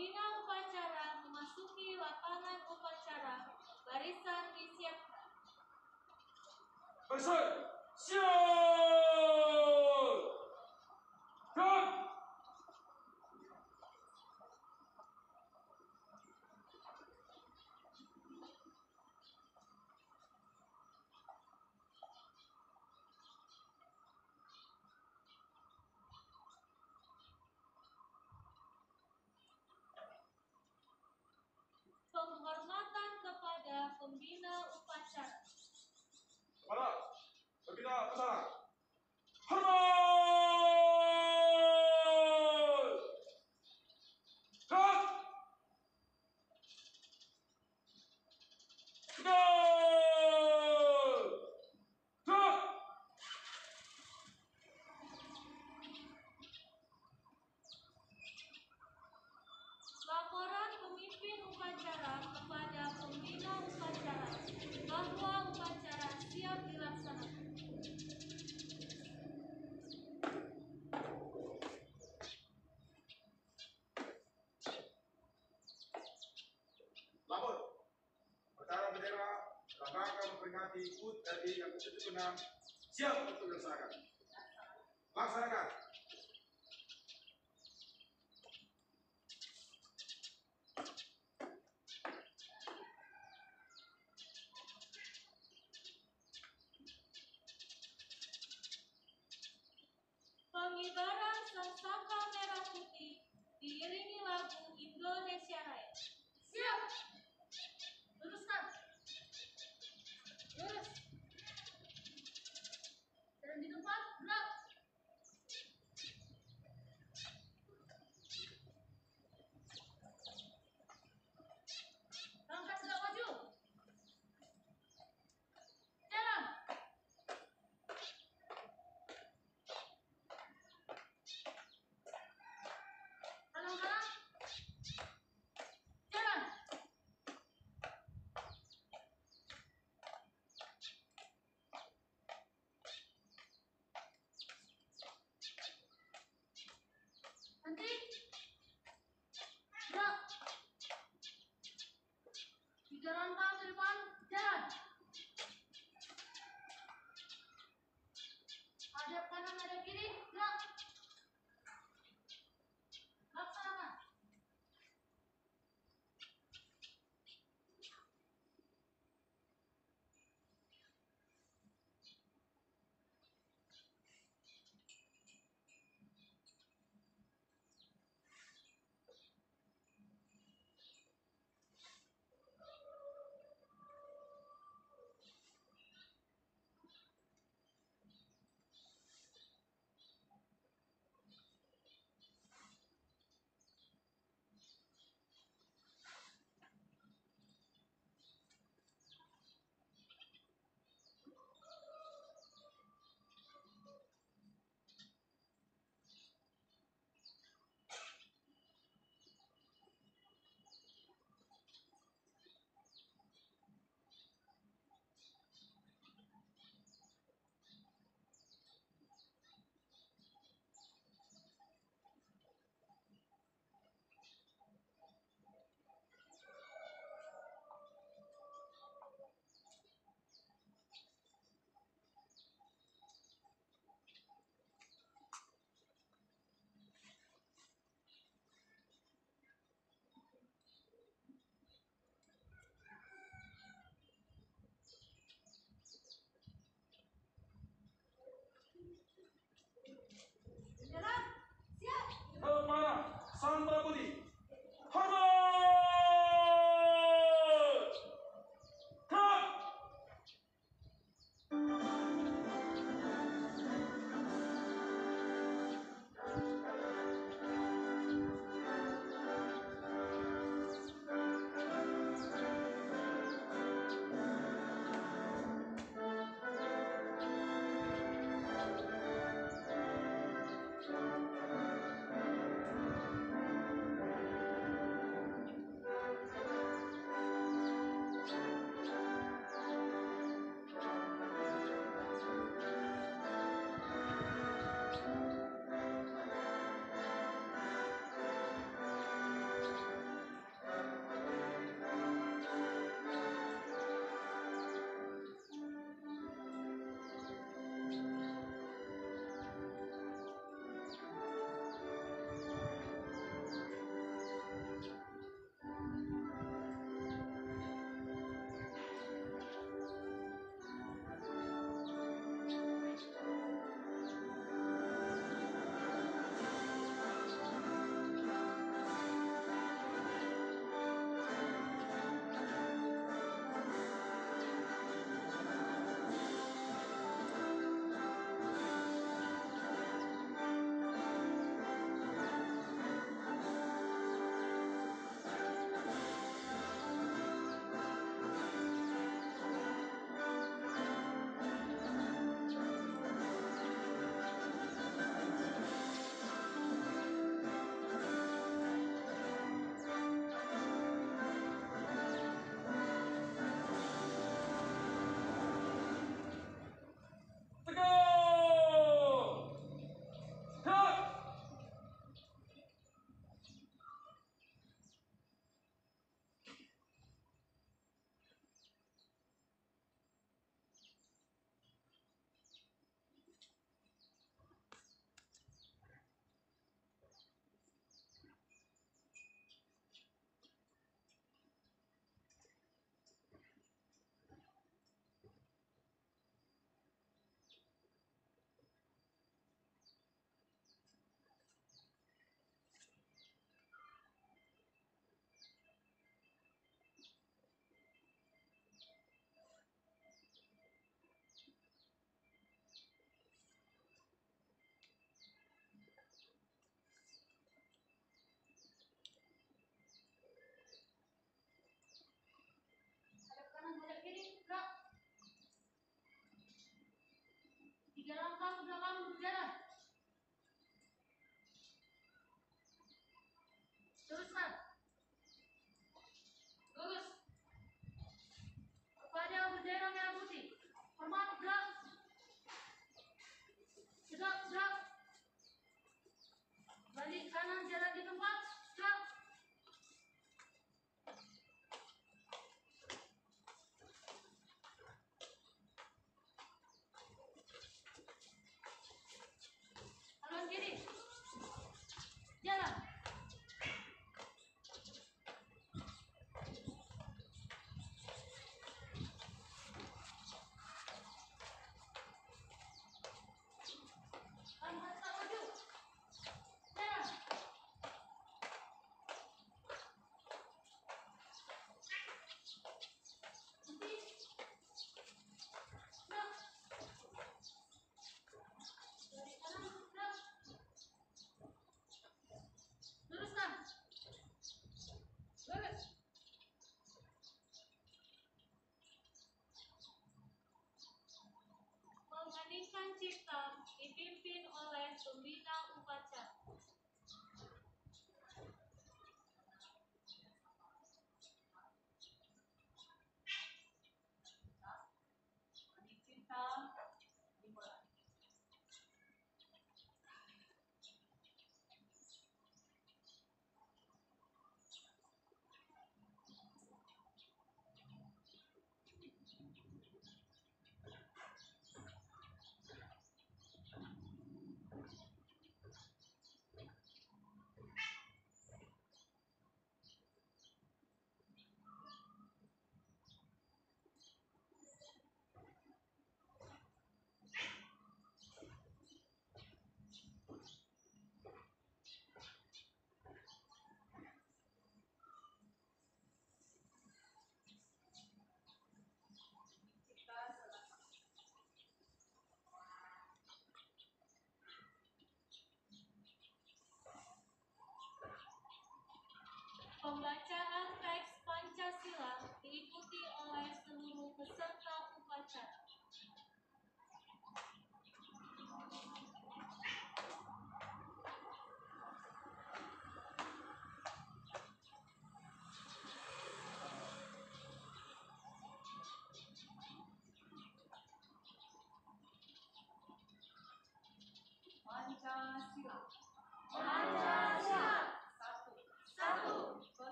Pembina upacara memasuki lapangan upacara. Barisan disiapkan. Barisan siap. Gerak. Penghormatan kepada pembina upacara. Kepala pembina upacara. Hormat. Gerak. Siap. Gerak. Laporan pemimpin upacara kepada pembina upacara bahwa upacara siap dilaksanakan. Lapor. Upacara bendera dalam rangka memperingati HUT RI yang ke-76 siap untuk dilaksanakan. Laksanakan. Pengibaran sangsaka merah putih diiringi lagu Indonesia Raya. Siap. Luruskan. Lurus. Dan di tempat gerak. Langkah tegak maju. Jalan. Kanan-kanan. Jalan.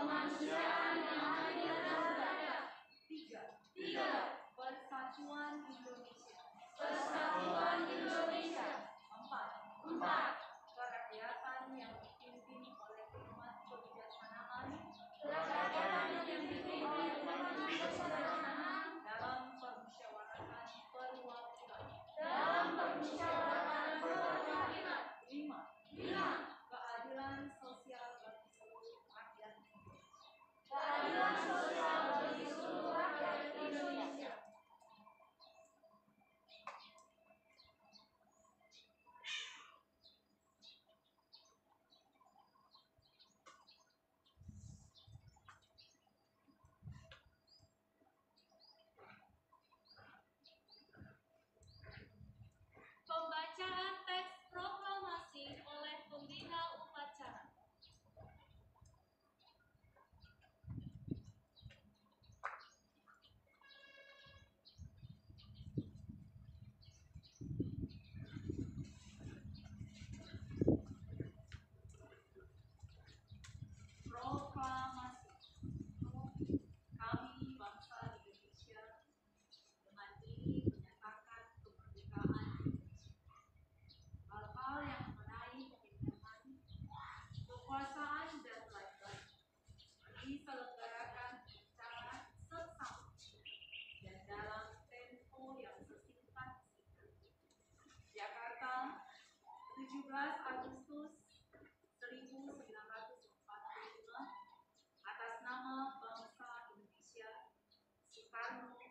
kemanusiaan yang adil dan beradab. 3. Persatuan Indonesia. Persatuan Indonesia. 4. Kerakyatan yang dipimpin oleh hikmat kebijaksanaan Kerakyatan yang dipimpin oleh hikmat kebijaksanaan dalam permusyawaratan perwakilan. dalam permusyawaratan perwakilan. 5. Keadilan sosial bagi seluruh rakyat Indonesia. Keadilan sosial bagi seluruh rakyat Indonesia. Pembacaan teks proklamasi oleh pembina upacara. Proklamasi. Kami bangsa Indonesia dengan ini menyatakan kemerdekaan Indonesia. Hal-hal yang mengenai pemilihan, kekuasaan dan lain-lain diselenggarakan secara seksama dan dalam tempo yang sesingkat-singkatnya. Jakarta, 17 Agustus 1945, atas nama bangsa Indonesia, Soekarno-Hatta.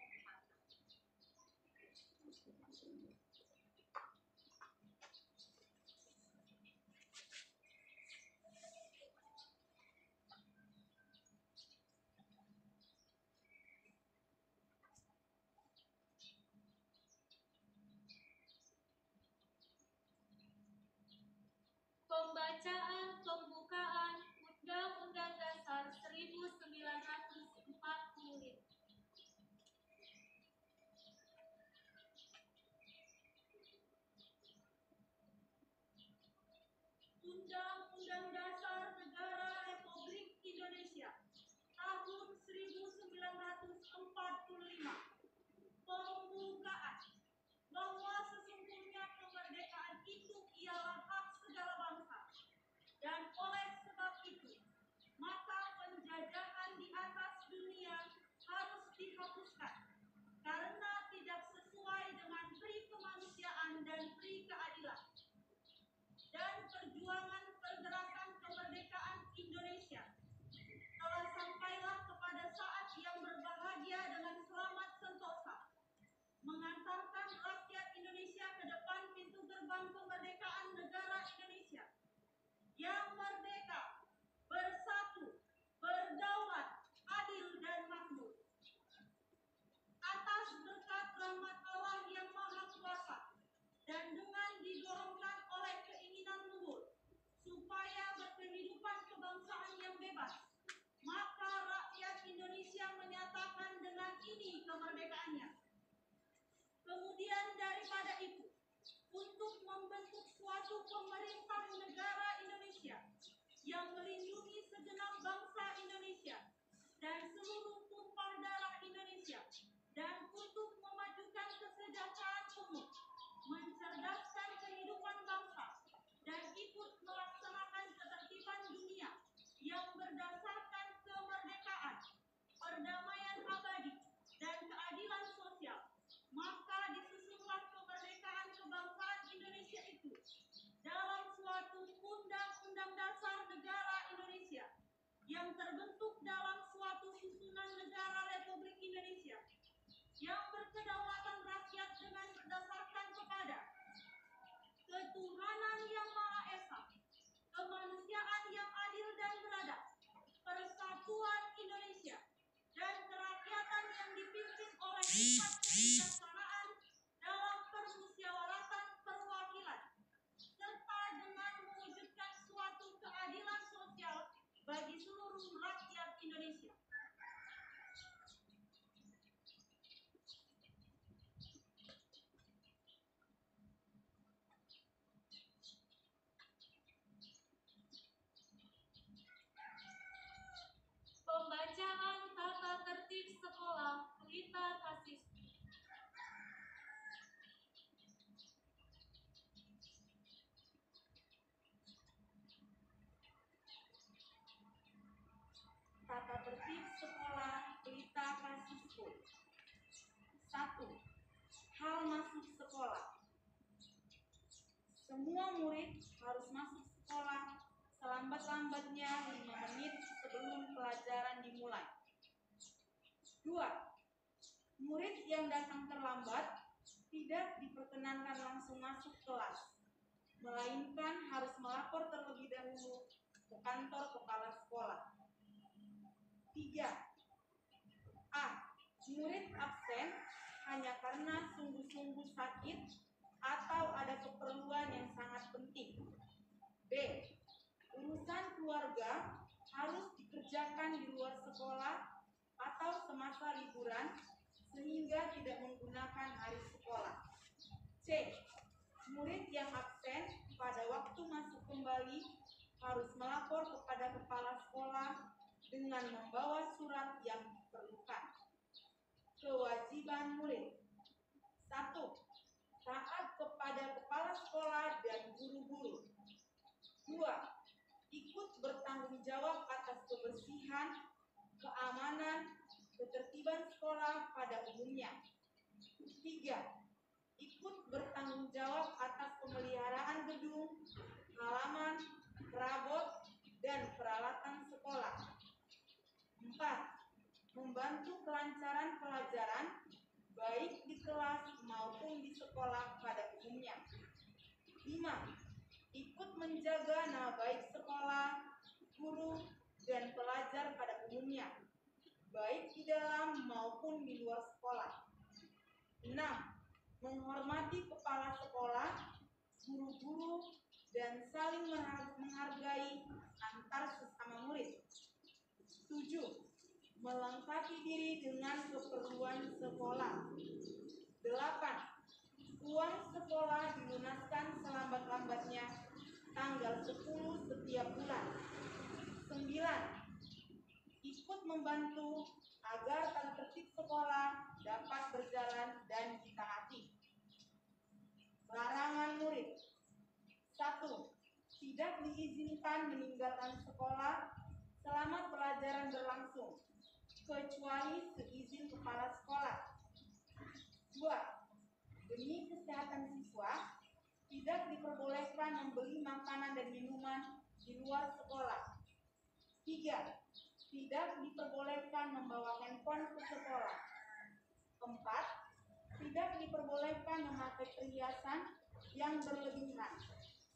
Pembacaan pembukaan Undang-Undang Dasar 1945. Undang-Undang Dasar Negara Republik Indonesia tahun 1945. Pembukaan bahwa sesungguhnya kemerdekaan itu ialah hak segala bangsa, dan oleh sebab itu maka penjajahan di atas dunia harus dihapuskan karena tidak sesuai dengan pri kemanusiaan dan pri keadilan. Dan perjuangan pergerakan kemerdekaan Indonesia telah sampailah kepada saat yang berbahagia dengan selamat sentosa, mengantarkan rakyat Indonesia ke depan pintu gerbang kemerdekaan negara Indonesia yang merdeka, bersatu, berdaulat, adil dan makmur. Atas berkat rahmat Allah yang Maha Kuasa dan dengan didorongkan oleh keinginan luhur supaya berkehidupan kebangsaan yang bebas, maka rakyat Indonesia menyatakan dengan ini kemerdekaannya. Kemudian daripada itu, untuk membentuk suatu pemerintah negara Indonesia yang melindungi segenap bangsa Indonesia dan seluruh tumpah darah Indonesia, dan untuk memajukan kesejahteraan umum, mencerdaskan kehidupan bangsa, dan ikut melaksanakan ketertiban dunia yang berdasarkan kemerdekaan, perdamaian abadi, dan keadilan sosial, maka disusunlah kemerdekaan kebangsaan Indonesia itu dalam suatu Undang-Undang Dasar Negara Indonesia yang terbentuk dalam suatu susunan negara Republik Indonesia yang berkedaulatan rakyat dengan berdasarkan kepada ketuhanan yang Maha Esa, kemanusiaan yang adil dan beradab, persatuan Indonesia, dan kerakyatan yang dipimpin oleh hikmat kebijaksanaan dalam permusyawaratan perwakilan, serta dengan mewujudkan suatu keadilan sosial bagi seluruh rakyat Indonesia. Semua murid harus masuk sekolah selambat-lambatnya 5 menit sebelum pelajaran dimulai. 2. Murid yang datang terlambat tidak diperkenankan langsung masuk kelas, melainkan harus melapor terlebih dahulu ke kantor kepala sekolah. 3. A. Murid absen hanya karena sungguh-sungguh sakit atau ada keperluan yang sangat penting. B. Urusan keluarga harus dikerjakan di luar sekolah atau semasa liburan sehingga tidak menggunakan hari sekolah. C. Murid yang absen pada waktu masuk kembali harus melapor kepada kepala sekolah dengan membawa surat yang diperlukan. Kewajiban murid: 1. Taat kepada kepala sekolah dan guru-guru. 2. Ikut bertanggung jawab atas kebersihan, keamanan, ketertiban sekolah pada umumnya. 3. Ikut bertanggung jawab atas pemeliharaan gedung, halaman, perabot, dan peralatan sekolah. 4. Membantu kelancaran pelajaran baik di kelas maupun di sekolah pada umumnya. 5. Ikut menjaga nama baik sekolah, guru, dan pelajar pada umumnya, baik di dalam maupun di luar sekolah. 6. Menghormati kepala sekolah, guru-guru, dan saling menghargai antar sesama murid. 7. Melengkapi diri dengan keperluan sekolah. 8. Uang sekolah dilunaskan selambat-lambatnya tanggal 10 setiap bulan. 9. Ikut membantu agar tata tertib sekolah dapat berjalan dan ditaati. Larangan murid: 1. Tidak diizinkan meninggalkan sekolah selama pelajaran berlangsung, kecuali seizin kepala sekolah. 2. Demi kesehatan siswa, tidak diperbolehkan membeli makanan dan minuman di luar sekolah. 3. Tidak diperbolehkan membawa handphone ke sekolah. 4. Tidak diperbolehkan memakai perhiasan yang berlebihan,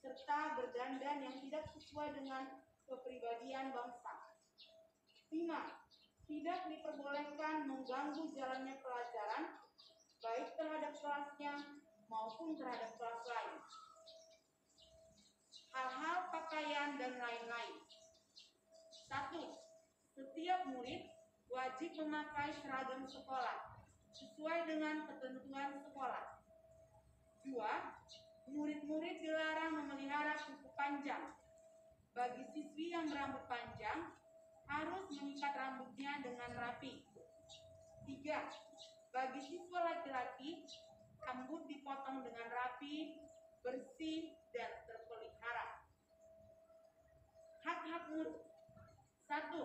serta berdandan yang tidak sesuai dengan kepribadian bangsa. 5. Tidak diperbolehkan mengganggu jalannya pelajaran, baik terhadap kelasnya maupun terhadap kelas lain. Hal-hal pakaian dan lain-lain. 1. Setiap murid wajib memakai seragam sekolah sesuai dengan ketentuan sekolah. 2. Murid-murid dilarang memelihara kuku panjang. Bagi siswi yang berambut panjang, harus mengikat rambutnya dengan rapi. 3. Bagi siswa laki-laki, rambut dipotong dengan rapi, bersih, dan terpelihara. Hak-hak murid: 1.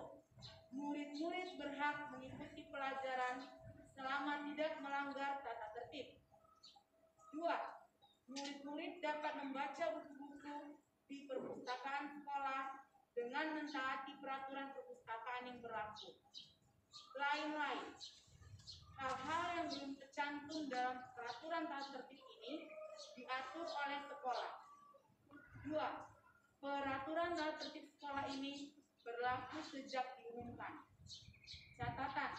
Murid-murid berhak mengikuti pelajaran selama tidak melanggar tata tertib. 2. Murid-murid dapat membaca buku-buku di perpustakaan sekolah dengan mentaati peraturan perpustakaan yang berlaku. Lain-lain. Hal-hal yang belum tercantum dalam peraturan tata tertib ini diatur oleh sekolah. 2. Peraturan tata tertib sekolah ini berlaku sejak diumumkan. Catatan: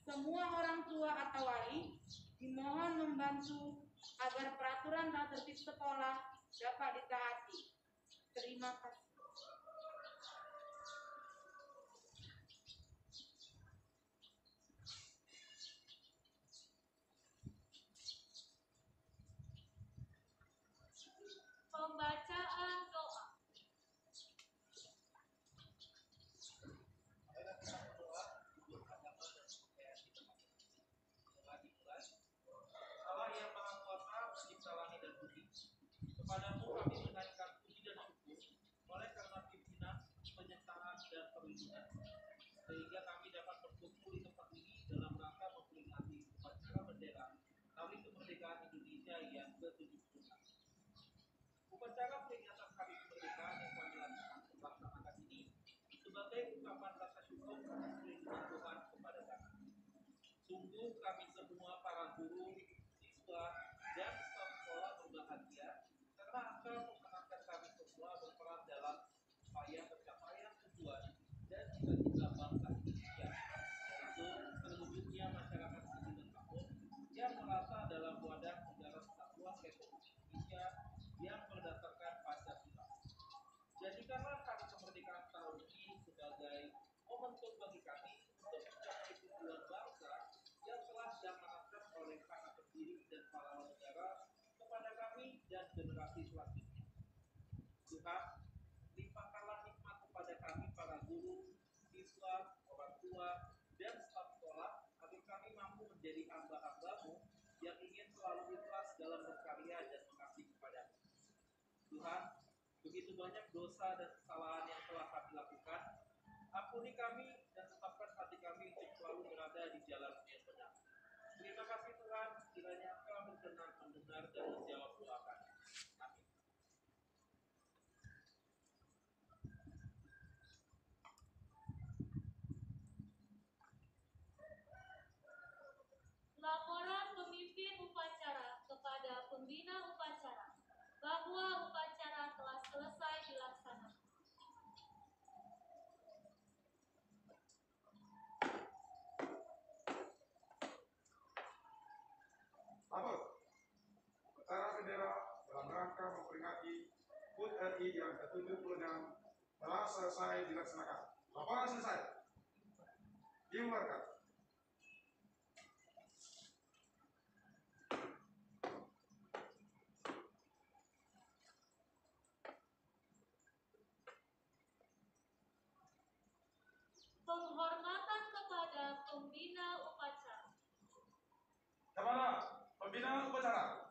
semua orang tua atau wali dimohon membantu agar peraturan tata tertib sekolah dapat ditaati. Terima kasih. Pembacaan doa. Allah yang Maha Kuasa, Pencipta langit dan bumi, kepadamu kami menaikkan puji dan syukur oleh Upacara peringatan Hari Kemerdekaan yang kami laksanakan ini sebagai ungkapan rasa syukur atas perlindungan Tuhan kepada kami. Sungguh kami semua para guru, siswa, dan staf sekolah berbahagia karena Engkau mengenalkan kami semua berperan dalam upaya pencapaian tujuan dan cita-cita bangsa Indonesia, yaitu terwujudnya masyarakat sipil dan makmur yang merata dalam wadah negara kesatuan Republik Indonesia yang berdasarkan Pancasila. Jadikanlah hari kemerdekaan tahun ini sebagai momentum bagi kami untuk mencapai tujuan bangsa yang telah diamanatkan oleh para pendiri dan pahlawan negara kepada kami dan generasi selanjutnya. Tuhan, limpahkanlah nikmat kepada kami para guru, siswa, orang tua, dan staf sekolah agar kami mampu menjadi hamba-hamba-Mu yang ingin selalu ikhlas dalam berkarya dan mengabdi kepadamu. Tuhan, begitu banyak dosa dan kesalahan yang telah kami lakukan. Ampuni kami dan tetapkan hati kami untuk selalu berada di jalan yang benar. Terima kasih Tuhan, kiranya Engkau berkenan mendengar dan menjawab doa kami. Amin. Laporan pemimpin upacara kepada pembina upacara bahwa upacara telah selesai dilaksanakan. Lapor. Upacara bendera dalam rangka memperingati HUT RI yang ke-76 telah selesai dilaksanakan. Laporan selesai. Dibubarkan. Penghormatan kepada pembina upacara. Kepada pembina upacara.